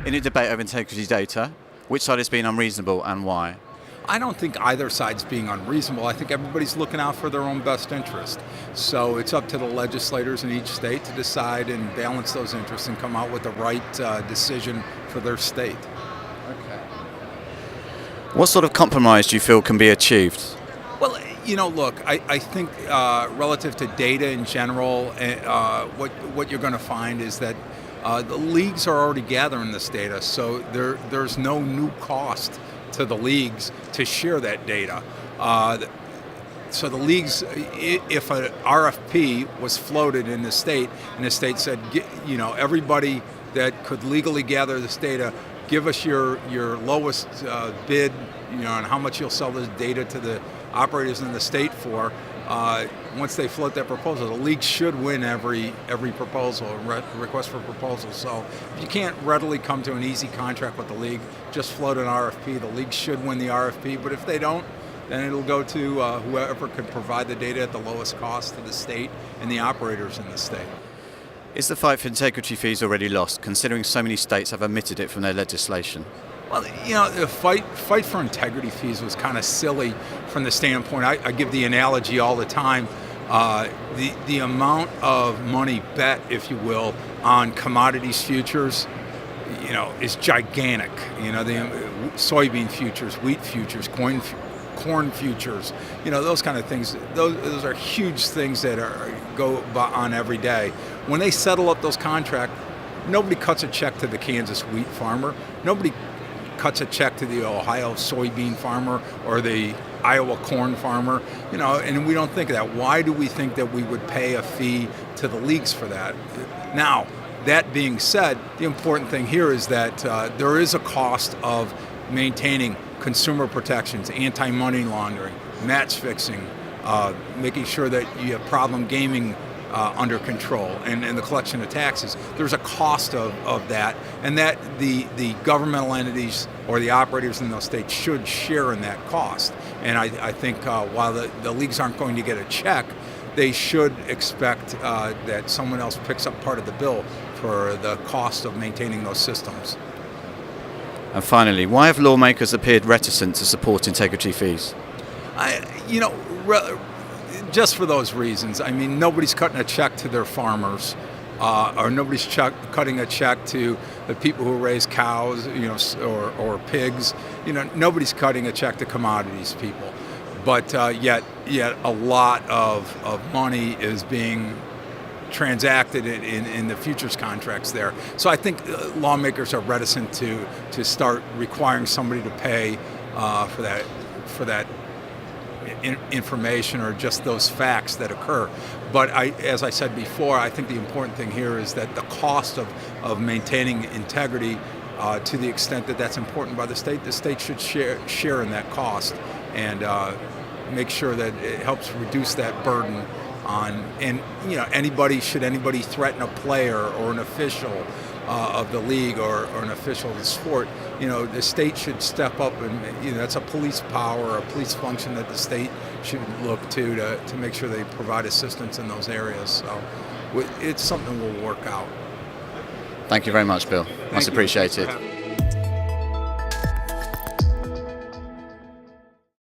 In a debate over integrity data, which side has been unreasonable and why? I don't think either side's being unreasonable. I think everybody's looking out for their own best interest. So it's up to the legislators in each state to decide and balance those interests and come out with the right decision for their state. Okay. What sort of compromise do you feel can be achieved? Well, look, I think relative to data in general, what you're going to find is that the leagues are already gathering this data, so there's no new cost to the leagues to share that data. So the leagues, if an RFP was floated in the state and the state said, everybody that could legally gather this data, give us your lowest bid, on how much you'll sell this data to the operators in the state for. Once they float that proposal, the league should win every proposal, request for proposal. So if you can't readily come to an easy contract with the league, just float an RFP. The league should win the RFP, but if they don't, then it'll go to whoever can provide the data at the lowest cost to the state and the operators in the state. Is the fight for integrity fees already lost, considering so many states have omitted it from their legislation? Well, the fight for integrity fees was kind of silly from the standpoint. I give the analogy all the time. The amount of money bet, if you will, on commodities futures, is gigantic. The soybean futures, wheat futures, corn futures, those kind of things. Those are huge things that go on every day. When they settle up those contracts, nobody cuts a check to the Kansas wheat farmer. Nobody cuts a check to the Ohio soybean farmer or the Iowa corn farmer, and we don't think of that. Why do we think that we would pay a fee to the leagues for that? Now, that being said, the important thing here is that there is a cost of maintaining consumer protections, anti-money laundering, match fixing, making sure that you have problem gaming under control, and the collection of taxes. There's a cost of that, and that the governmental entities or the operators in those states should share in that cost. And I think while the leagues aren't going to get a check, they should expect that someone else picks up part of the bill for the cost of maintaining those systems. And finally, why have lawmakers appeared reticent to support integrity fees? Just for those reasons. I mean, nobody's cutting a check to their farmers, or nobody's cutting a check to the people who raise cows, or pigs. Nobody's cutting a check to commodities people. But yet a lot of money is being transacted in the futures contracts there. So I think lawmakers are reticent to start requiring somebody to pay for that information or just those facts that occur. But as I said before, I think the important thing here is that the cost of maintaining integrity, to the extent that that's important by the state should share in that cost and make sure that it helps reduce that burden on, and anybody threaten a player or an official of the league or an official of the sport, the state should step up, and that's a police power, a police function that the state should look to make sure they provide assistance in those areas. So it's something we'll work out. Thank you very much, Bill. Much appreciated.